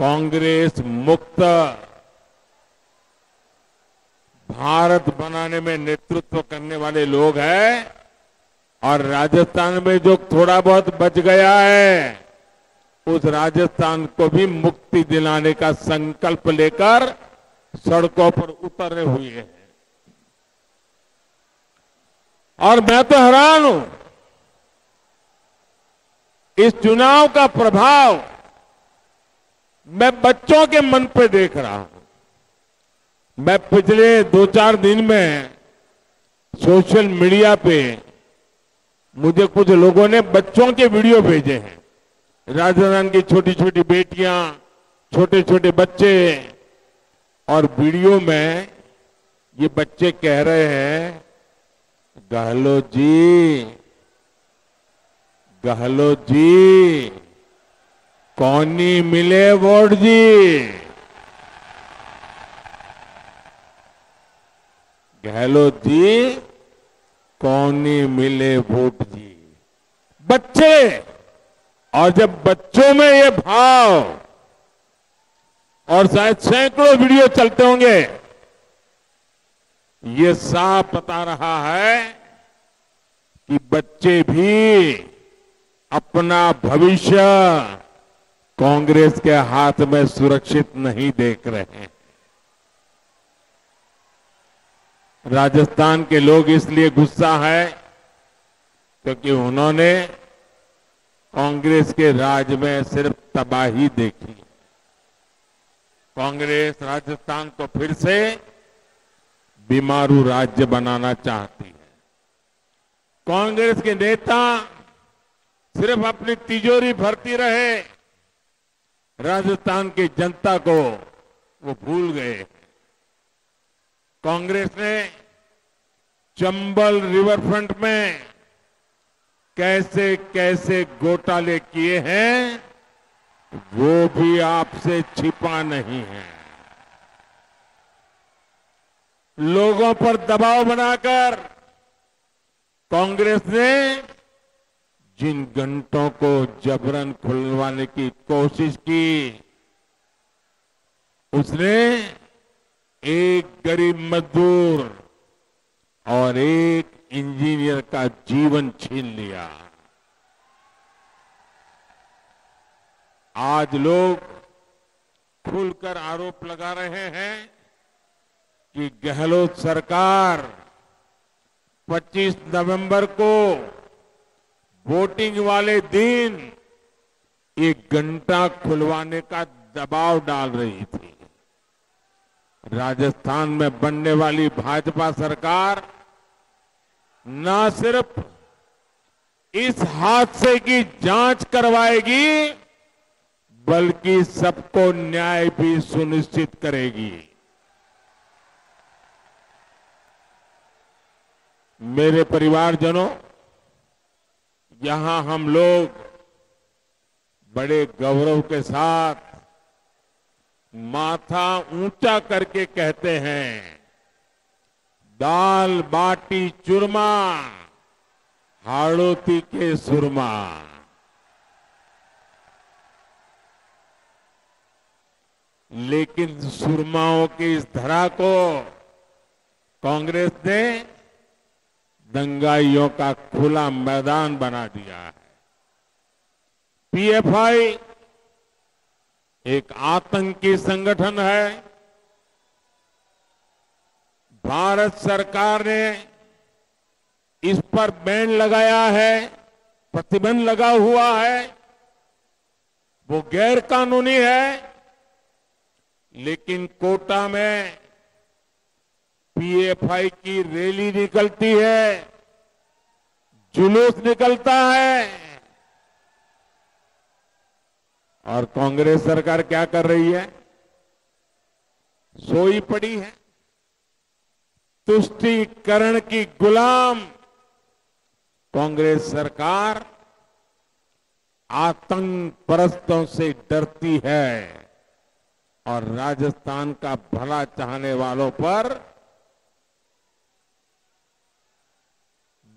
कांग्रेस मुक्त भारत बनाने में नेतृत्व करने वाले लोग हैं और राजस्थान में जो थोड़ा बहुत बच गया है उस राजस्थान को भी मुक्ति दिलाने का संकल्प लेकर सड़कों पर उतरे हुए हैं। और मैं तो हैरान हूं, इस चुनाव का प्रभाव मैं बच्चों के मन पे देख रहा हूं। मैं पिछले 2-4 दिन में सोशल मीडिया पे मुझे कुछ लोगों ने बच्चों के वीडियो भेजे हैं। राजस्थान की छोटी छोटी बेटियां, छोटे छोटे बच्चे, और वीडियो में ये बच्चे कह रहे हैं, गहलोत जी कौनी मिले वोट जी। गहलोत जी कौनी मिले वोट जी। बच्चे, और जब बच्चों में ये भाव, और शायद सैकड़ों वीडियो चलते होंगे, ये साफ बता रहा है कि बच्चे भी अपना भविष्य कांग्रेस के हाथ में सुरक्षित नहीं देख रहे हैं। राजस्थान के लोग इसलिए गुस्सा है क्योंकि उन्होंने कांग्रेस के राज में सिर्फ तबाही देखी। कांग्रेस राजस्थान को फिर से बीमारू राज्य बनाना चाहती है। कांग्रेस के नेता सिर्फ अपनी तिजोरी भरती रहे, राजस्थान की जनता को वो भूल गए। कांग्रेस ने चंबल रिवरफ्रंट में कैसे कैसे घोटाले किए हैं वो भी आपसे छिपा नहीं है। लोगों पर दबाव बनाकर कांग्रेस ने जिन घंटों को जबरन खुलवाने की कोशिश की, उसने एक गरीब मजदूर और एक इंजीनियर का जीवन छीन लिया। आज लोग खुलकर आरोप लगा रहे हैं कि गहलोत सरकार 25 नवंबर को वोटिंग वाले दिन 1 घंटा खुलवाने का दबाव डाल रही थी। राजस्थान में बनने वाली भाजपा सरकार न सिर्फ इस हादसे की जांच करवाएगी बल्कि सबको न्याय भी सुनिश्चित करेगी। मेरे परिवारजनों, यहां हम लोग बड़े गौरव के साथ माथा ऊंचा करके कहते हैं, दाल बाटी चूरमा हाड़ोती के सुरमा। लेकिन सुरमाओं की इस धरा को कांग्रेस ने दंगाइयों का खुला मैदान बना दिया है। पीएफआई एक आतंकी संगठन है। भारत सरकार ने इस पर बैन लगाया है, प्रतिबंध लगा हुआ है, वो गैर कानूनी है। लेकिन कोटा में पीएफआई की रैली निकलती है, जुलूस निकलता है, और कांग्रेस सरकार क्या कर रही है? सोई पड़ी है। तुष्टीकरण की गुलाम कांग्रेस सरकार आतंक परस्तों से डरती है और राजस्थान का भला चाहने वालों पर,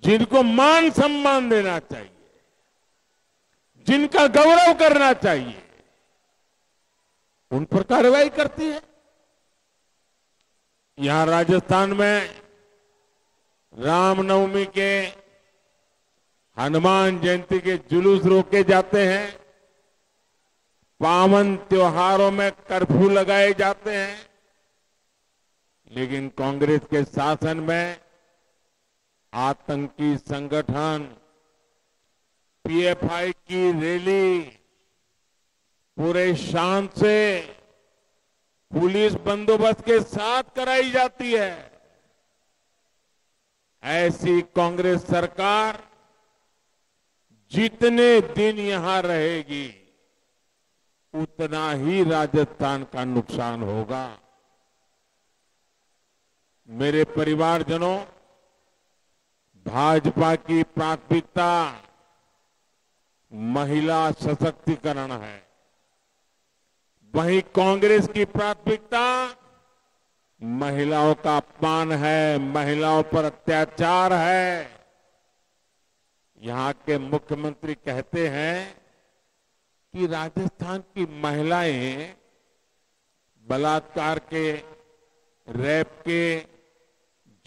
जिनको मान सम्मान देना चाहिए, जिनका गौरव करना चाहिए, उन पर कार्रवाई करती है। यहां राजस्थान में रामनवमी के, हनुमान जयंती के जुलूस रोके जाते हैं, पावन त्योहारों में कर्फ्यू लगाए जाते हैं, लेकिन कांग्रेस के शासन में आतंकी संगठन पीएफआई की रैली पूरे शान से पुलिस बंदोबस्त के साथ कराई जाती है। ऐसी कांग्रेस सरकार जितने दिन यहां रहेगी उतना ही राजस्थान का नुकसान होगा। मेरे परिवारजनों, भाजपा की प्राथमिकता महिला सशक्तिकरण है, वहीं कांग्रेस की प्राथमिकता महिलाओं का अपमान है, महिलाओं पर अत्याचार है। यहां के मुख्यमंत्री कहते हैं कि राजस्थान की महिलाएं बलात्कार के, रेप के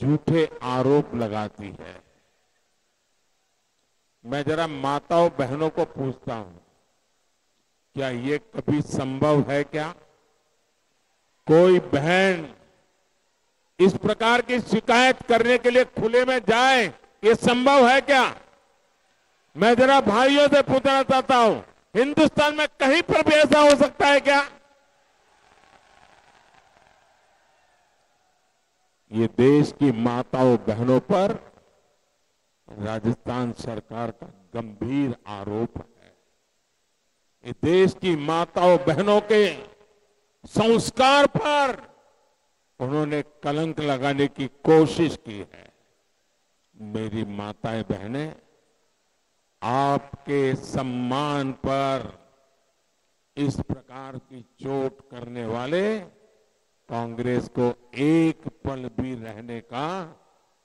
झूठे आरोप लगाती है। मैं जरा माताओं बहनों को पूछता हूं, क्या ये कभी संभव है? क्या कोई बहन इस प्रकार की शिकायत करने के लिए खुले में जाए? ये संभव है क्या? मैं जरा भाइयों से पूछना चाहता हूं, हिंदुस्तान में कहीं पर भी ऐसा हो सकता है क्या? ये देश की माताओं बहनों पर राजस्थान सरकार का गंभीर आरोप है। ये देश की माताओं बहनों के संस्कार पर उन्होंने कलंक लगाने की कोशिश की है। मेरी माताएं बहनें, आपके सम्मान पर इस प्रकार की चोट करने वाले कांग्रेस को एक पल भी रहने का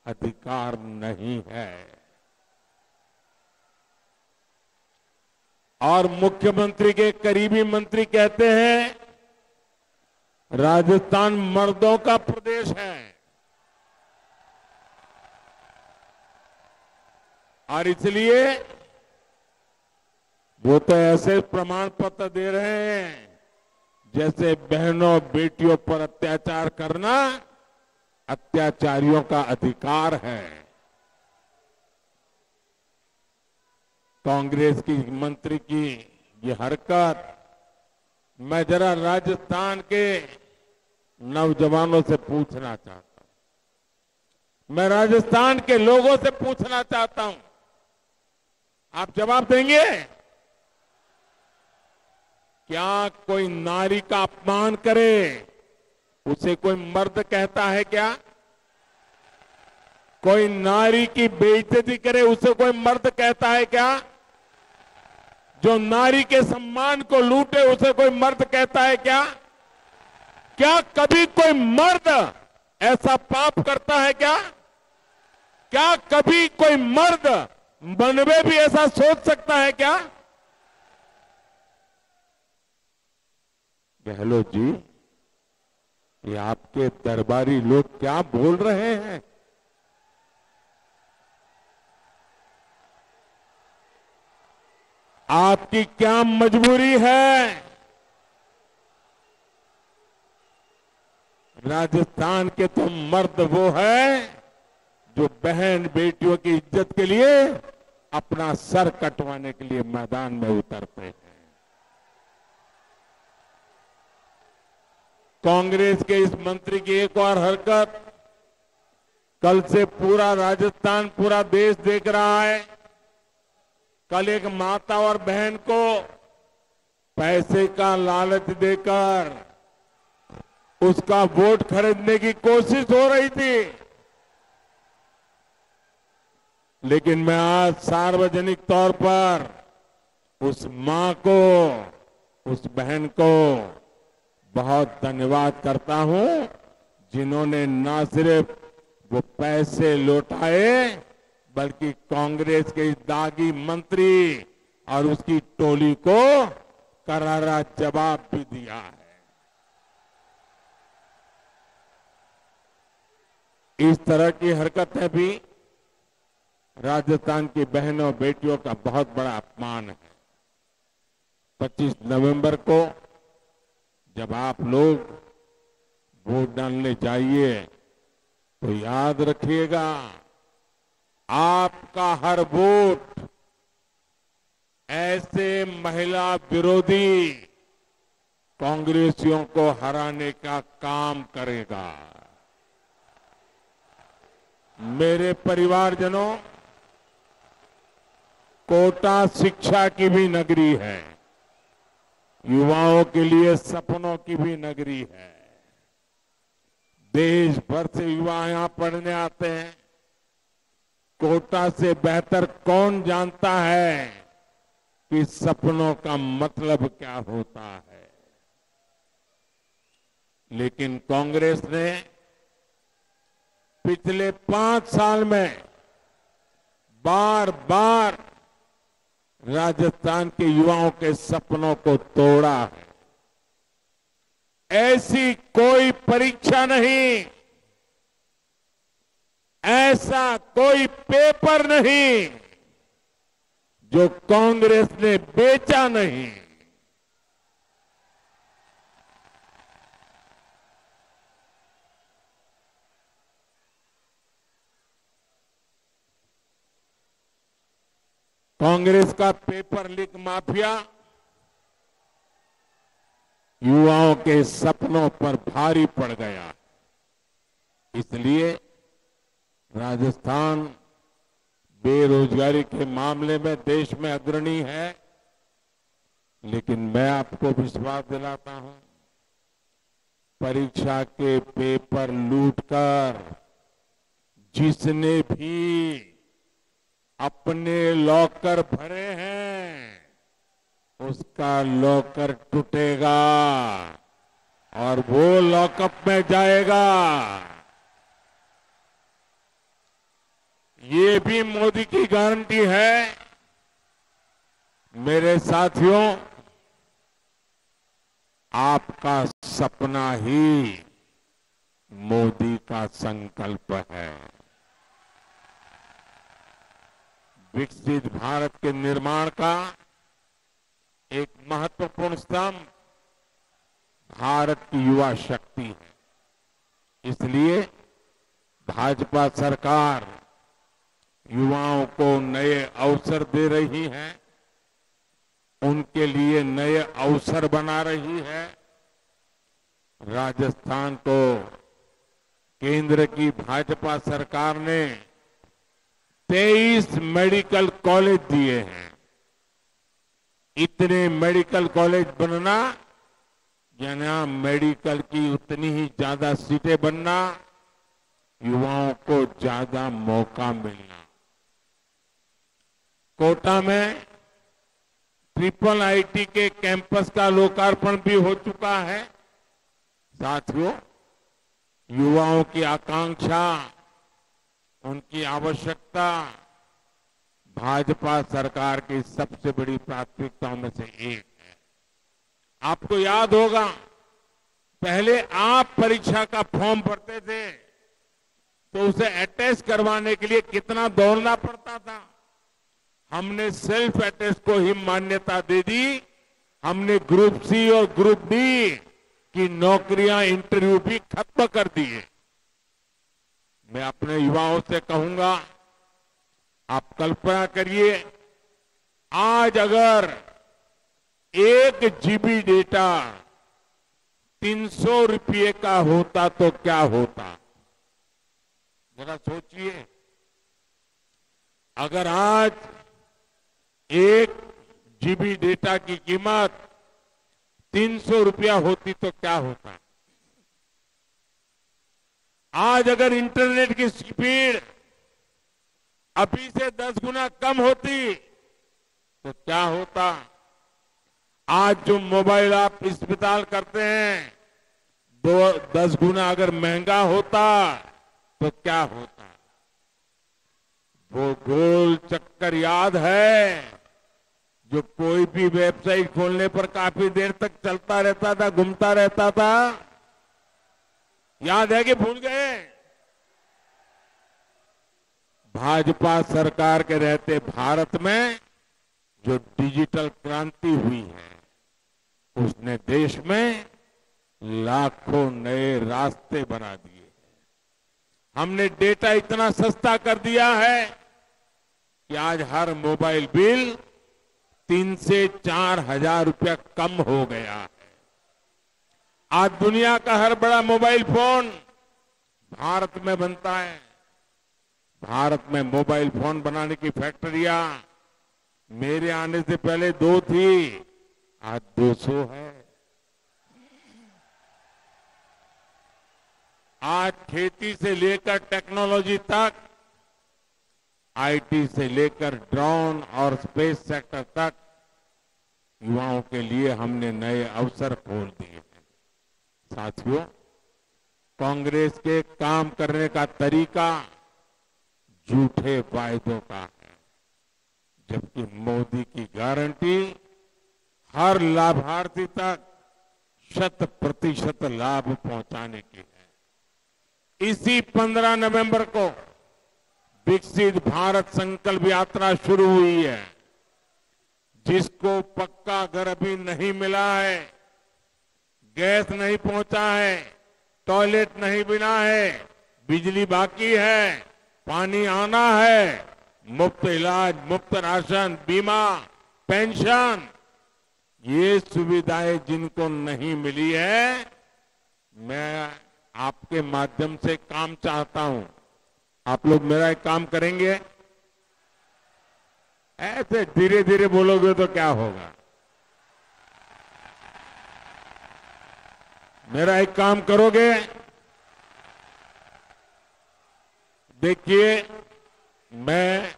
अधिकार नहीं है। और मुख्यमंत्री के करीबी मंत्री कहते हैं राजस्थान मर्दों का प्रदेश है, और इसलिए वो तो ऐसे प्रमाण पत्र दे रहे हैं जैसे बहनों बेटियों पर अत्याचार करना अत्याचारियों का अधिकार है। कांग्रेस की मंत्री की ये हरकत, मैं जरा राजस्थान के नौजवानों से पूछना चाहता हूं, मैं राजस्थान के लोगों से पूछना चाहता हूं, आप जवाब देंगे? क्या कोई नारी का अपमान करे उसे कोई मर्द कहता है क्या? कोई नारी की बेइज्जती करे उसे कोई मर्द कहता है क्या? जो नारी के सम्मान को लूटे उसे कोई मर्द कहता है क्या? क्या कभी कोई मर्द ऐसा पाप करता है क्या? क्या कभी कोई मर्द मन में भी ऐसा सोच सकता है क्या? गहलोत जी, ये आपके दरबारी लोग क्या बोल रहे हैं? आपकी क्या मजबूरी है? राजस्थान के तो मर्द वो है जो बहन बेटियों की इज्जत के लिए अपना सर कटवाने के लिए मैदान में उतरते हैं। कांग्रेस के इस मंत्री की एक और हरकत कल से पूरा राजस्थान, पूरा देश देख रहा है। कल एक माता और बहन को पैसे का लालच देकर उसका वोट खरीदने की कोशिश हो रही थी, लेकिन मैं आज सार्वजनिक तौर पर उस मां को, उस बहन को बहुत धन्यवाद करता हूं जिन्होंने न सिर्फ वो पैसे लौटाए बल्कि कांग्रेस के इस दागी मंत्री और उसकी टोली को करारा जवाब भी दिया है। इस तरह की हरकतें भी राजस्थान की बहनों बेटियों का बहुत बड़ा अपमान है। 25 नवंबर को जब आप लोग वोट डालने जाइए तो याद रखिएगा, आपका हर वोट ऐसे महिला विरोधी कांग्रेसियों को हराने का काम करेगा। मेरे परिवारजनों, कोटा शिक्षा की भी नगरी है, युवाओं के लिए सपनों की भी नगरी है। देश भर से युवा यहां पढ़ने आते हैं। कोटा से बेहतर कौन जानता है कि सपनों का मतलब क्या होता है। लेकिन कांग्रेस ने पिछले 5 साल में बार बार राजस्थान के युवाओं के सपनों को तोड़ा है। ऐसी कोई परीक्षा नहीं, ऐसा कोई पेपर नहीं जो कांग्रेस ने बेचा नहीं। कांग्रेस का पेपर लीक माफिया युवाओं के सपनों पर भारी पड़ गया। इसलिए राजस्थान बेरोजगारी के मामले में देश में अग्रणी है। लेकिन मैं आपको विश्वास दिलाता हूं, परीक्षा के पेपर लूटकर जिसने भी अपने लॉकर भरे हैं उसका लॉकर टूटेगा और वो लॉकअप में जाएगा। ये भी मोदी की गारंटी है। मेरे साथियों, आपका सपना ही मोदी का संकल्प है। विकसित भारत के निर्माण का एक महत्वपूर्ण स्तंभ भारत की युवा शक्ति है। इसलिए भाजपा सरकार युवाओं को नए अवसर दे रही है, उनके लिए नए अवसर बना रही है। राजस्थान को केंद्र की भाजपा सरकार ने 23 मेडिकल कॉलेज दिए हैं। इतने मेडिकल कॉलेज बनना, यानी मेडिकल की उतनी ही ज्यादा सीटें बनना, युवाओं को ज्यादा मौका मिलना। कोटा में ट्रिपल आईटी के कैंपस का लोकार्पण भी हो चुका है। साथियों, युवाओं की आकांक्षा, उनकी आवश्यकता भाजपा सरकार की सबसे बड़ी प्राथमिकताओं में से एक है। आपको याद होगा, पहले आप परीक्षा का फॉर्म भरते थे तो उसे अटेस्ट करवाने के लिए कितना दौड़ना पड़ता था। हमने सेल्फ अटेस्ट को ही मान्यता दे दी। हमने ग्रुप सी और ग्रुप डी की नौकरियां, इंटरव्यू भी खत्म कर दिए। मैं अपने युवाओं से कहूंगा, आप कल्पना करिए, आज अगर 1 जीबी डेटा 300 रुपये का होता तो क्या होता। जरा सोचिए, अगर आज 1 जीबी डेटा की कीमत 300 रुपया होती तो क्या होता। आज अगर इंटरनेट की स्पीड अभी से 10 गुना कम होती तो क्या होता। आज जो मोबाइल आप इस्तेमाल करते हैं 10 गुना अगर महंगा होता तो क्या होता। वो गोल चक्कर याद है जो कोई भी वेबसाइट खोलने पर काफी देर तक चलता रहता था, घूमता रहता था। याद है कि भूल गए? भाजपा सरकार के रहते भारत में जो डिजिटल क्रांति हुई है उसने देश में लाखों नए रास्ते बना दिए। हमने डेटा इतना सस्ता कर दिया है कि आज हर मोबाइल बिल 3 से 4 हजार रुपया कम हो गया है। आज दुनिया का हर बड़ा मोबाइल फोन भारत में बनता है। भारत में मोबाइल फोन बनाने की फैक्ट्रियां मेरे आने से पहले 2 थी, आज 200 है। आज खेती से लेकर टेक्नोलॉजी तक, आईटी से लेकर ड्रोन और स्पेस सेक्टर तक युवाओं के लिए हमने नए अवसर खोल दिए हैं। साथियों, कांग्रेस के काम करने का तरीका झूठे वायदों का है, जबकि मोदी की गारंटी हर लाभार्थी तक 100% लाभ पहुंचाने की है। इसी 15 नवंबर को विकसित भारत संकल्प यात्रा शुरू हुई है। जिसको पक्का घर अभी नहीं मिला है, गैस नहीं पहुंचा है, टॉयलेट नहीं बना है, बिजली बाकी है, पानी आना है, मुफ्त इलाज, मुफ्त राशन, बीमा, पेंशन, ये सुविधाएं जिनको नहीं मिली है, मैं आपके माध्यम से काम चाहता हूं। आप लोग मेरा एक काम करेंगे? ऐसे धीरे धीरे बोलोगे तो क्या होगा? मेरा एक काम करोगे? देखिए, मैं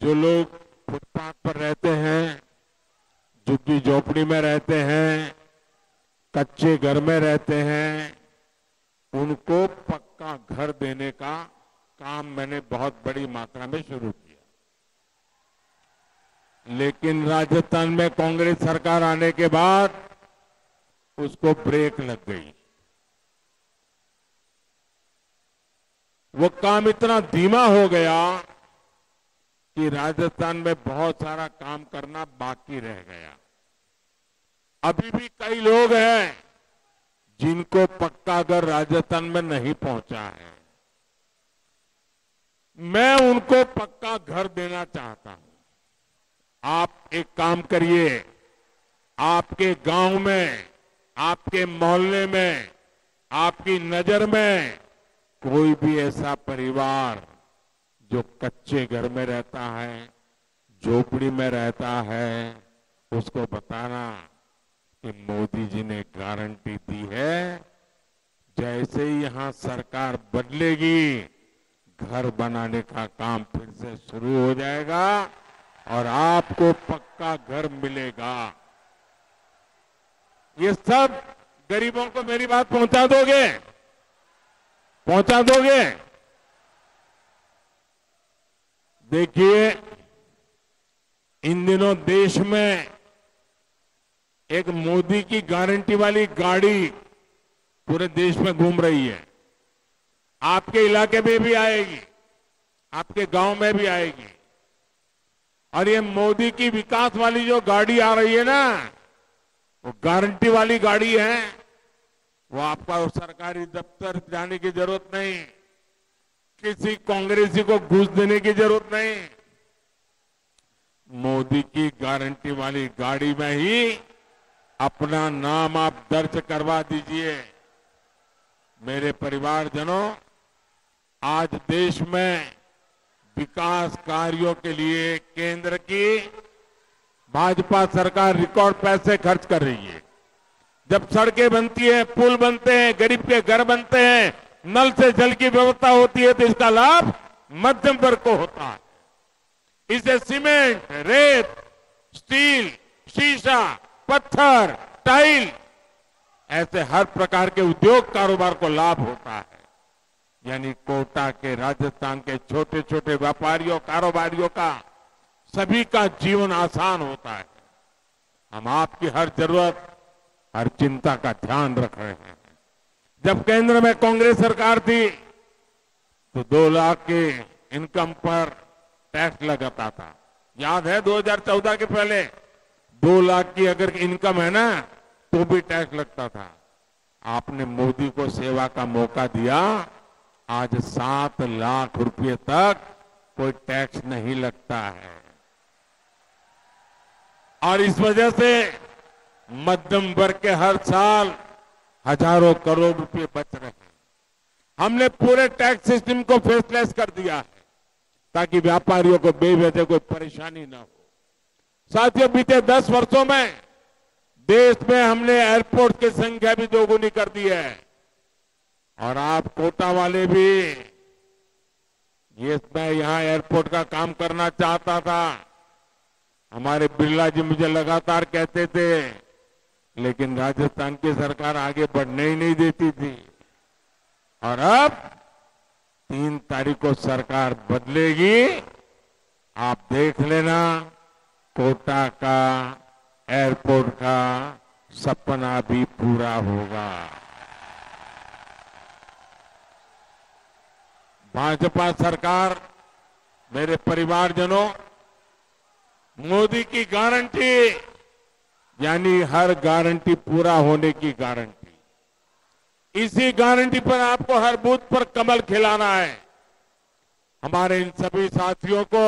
जो लोग फुटपाथ पर रहते हैं, झुग्गी झोपड़ी में रहते हैं, कच्चे घर में रहते हैं, उनको पक्का घर देने का काम मैंने बहुत बड़ी मात्रा में शुरू किया। लेकिन राजस्थान में कांग्रेस सरकार आने के बाद उसको ब्रेक लग गई। वो काम इतना धीमा हो गया कि राजस्थान में बहुत सारा काम करना बाकी रह गया। अभी भी कई लोग हैं जिनको पक्का घर राजस्थान में नहीं पहुंचा है। मैं उनको पक्का घर देना चाहता हूं। आप एक काम करिए, आपके गांव में, आपके मोहल्ले में, आपकी नजर में कोई भी ऐसा परिवार जो कच्चे घर में रहता है, झोपड़ी में रहता है, उसको बताना कि मोदी जी ने गारंटी दी है, जैसे ही यहां सरकार बदलेगी, घर बनाने का काम फिर से शुरू हो जाएगा और आपको पक्का घर मिलेगा। ये सब गरीबों को मेरी बात पहुंचा दोगे? पहुंचा दोगे? देखिए, इन दिनों देश में एक मोदी की गारंटी वाली गाड़ी पूरे देश में घूम रही है। आपके इलाके में भी आएगी, आपके गांव में भी आएगी। और ये मोदी की विकास वाली जो गाड़ी आ रही है ना, वो गारंटी वाली गाड़ी है। वो आपका सरकारी दफ्तर जाने की जरूरत नहीं, किसी कांग्रेसी को घूस देने की जरूरत नहीं। मोदी की गारंटी वाली गाड़ी में ही अपना नाम आप दर्ज करवा दीजिए। मेरे परिवारजनों, आज देश में विकास कार्यों के लिए केंद्र की भाजपा सरकार रिकॉर्ड पैसे खर्च कर रही है। जब सड़कें बनती हैं, पुल बनते हैं, गरीब के घर बनते हैं, नल से जल की व्यवस्था होती है, तो इसका लाभ मध्यम वर्ग को होता है। इसे सीमेंट, रेत, स्टील, शीशा, पत्थर, टाइल, ऐसे हर प्रकार के उद्योग कारोबार को लाभ होता है। यानी कोटा के, राजस्थान के छोटे छोटे व्यापारियों, कारोबारियों का, सभी का जीवन आसान होता है। हम आपकी हर जरूरत, हर चिंता का ध्यान रख रहे हैं। जब केंद्र में कांग्रेस सरकार थी तो 2 लाख के इनकम पर टैक्स लगाता था। याद है 2014 के पहले 2 लाख की अगर इनकम है ना तो भी टैक्स लगता था। आपने मोदी को सेवा का मौका दिया, आज 7 लाख रुपए तक कोई टैक्स नहीं लगता है। और इस वजह से मध्यम वर्ग के हर साल हजारों करोड़ रुपए बच रहे हैं। हमने पूरे टैक्स सिस्टम को फेसलेस कर दिया है ताकि व्यापारियों को बेवजह कोई परेशानी ना हो। साथियों, बीते 10 वर्षों में देश में हमने एयरपोर्ट की संख्या भी दोगुनी कर दी है। और आप कोटा वाले भी, ये मैं यहां एयरपोर्ट का काम करना चाहता था, हमारे बिरला जी मुझे लगातार कहते थे, लेकिन राजस्थान की सरकार आगे बढ़ने ही नहीं देती थी। और अब 3 तारीख को सरकार बदलेगी, आप देख लेना कोटा का एयरपोर्ट का सपना भी पूरा होगा। भाजपा सरकार, मेरे परिवारजनों, मोदी की गारंटी यानी हर गारंटी पूरा होने की गारंटी। इसी गारंटी पर आपको हर बूथ पर कमल खिलाना है। हमारे इन सभी साथियों को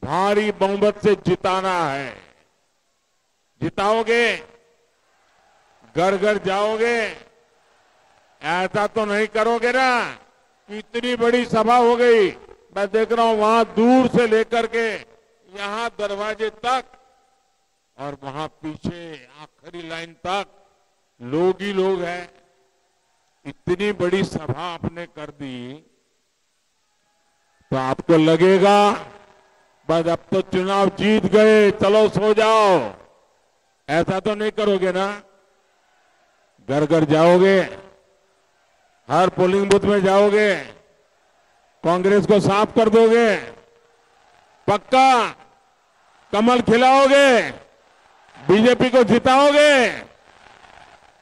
भारी बहुमत से जिताना है। जिताओगे, घर घर जाओगे, ऐसा तो नहीं करोगे ना कि इतनी बड़ी सभा हो गई, मैं देख रहा हूं वहां दूर से लेकर के यहां दरवाजे तक और वहां पीछे आखिरी लाइन तक लोग ही लोग हैं। इतनी बड़ी सभा आपने कर दी तो आपको लगेगा बस अब तो चुनाव जीत गए, चलो सो जाओ। ऐसा तो नहीं करोगे ना। घर घर जाओगे, हर पोलिंग बूथ में जाओगे, कांग्रेस को साफ कर दोगे, पक्का कमल खिलाओगे, बीजेपी को जिताओगे।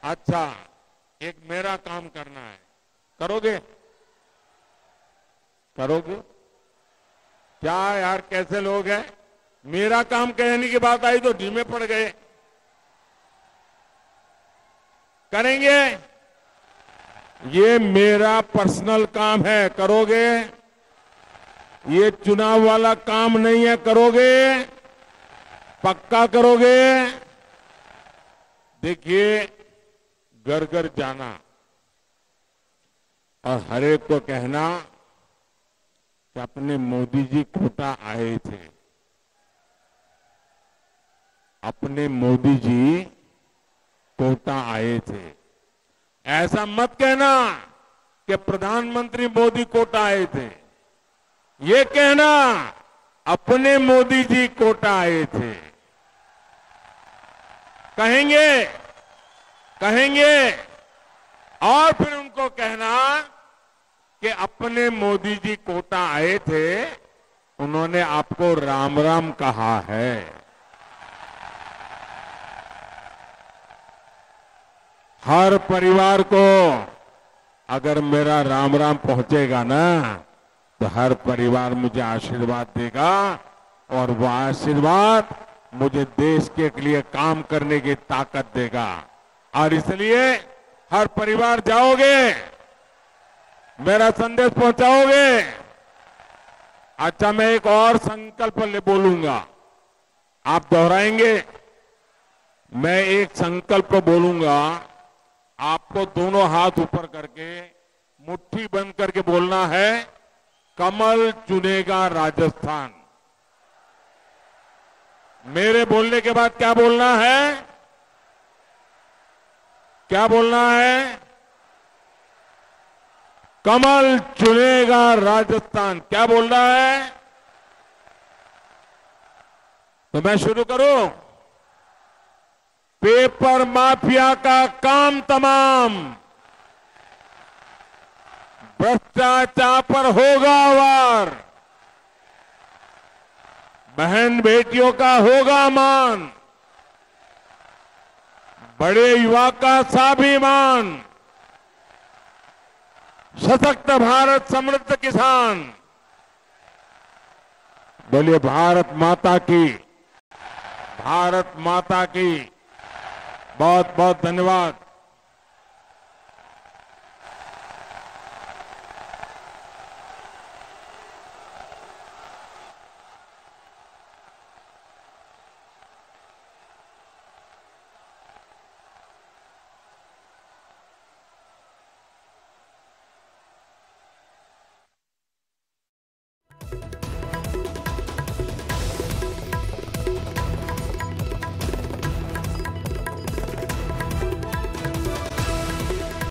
अच्छा, एक मेरा काम करना है, करोगे? करोगे? क्या यार, कैसे लोग हैं? मेरा काम कहने की बात आई तो धीमे पड़ गए। करेंगे? ये मेरा पर्सनल काम है, करोगे? ये चुनाव वाला काम नहीं है, करोगे? पक्का करोगे? देखिए, घर घर जाना और हर एक को कहना कि अपने मोदी जी कोटा आए थे, अपने मोदी जी कोटा आए थे। ऐसा मत कहना कि प्रधानमंत्री मोदी कोटा आए थे, ये कहना अपने मोदी जी कोटा आए थे। कहेंगे कहेंगे और फिर उनको कहना कि अपने मोदी जी कोटा आए थे, उन्होंने आपको राम राम कहा है। हर परिवार को अगर मेरा राम राम पहुंचेगा ना तो हर परिवार मुझे आशीर्वाद देगा और वो आशीर्वाद मुझे देश के लिए काम करने की ताकत देगा। और इसलिए हर परिवार जाओगे, मेरा संदेश पहुंचाओगे। अच्छा, मैं एक और संकल्प ले बोलूंगा, आप दोहराएंगे। मैं एक संकल्प बोलूंगा, आपको दोनों हाथ ऊपर करके मुट्ठी बंद करके बोलना है, कमल चुनेगा राजस्थान। मेरे बोलने के बाद क्या बोलना है? क्या बोलना है? कमल चुनेगा राजस्थान। क्या बोलना है? तो मैं शुरू करूं। पेपर माफिया का काम तमाम, भ्रष्टाचार पर होगा वार, बहन बेटियों का होगा मान, बड़े युवा का स्वाभिमान, सशक्त भारत समृद्ध किसान, बोलिए भारत माता की, भारत माता की। बहुत बहुत धन्यवाद।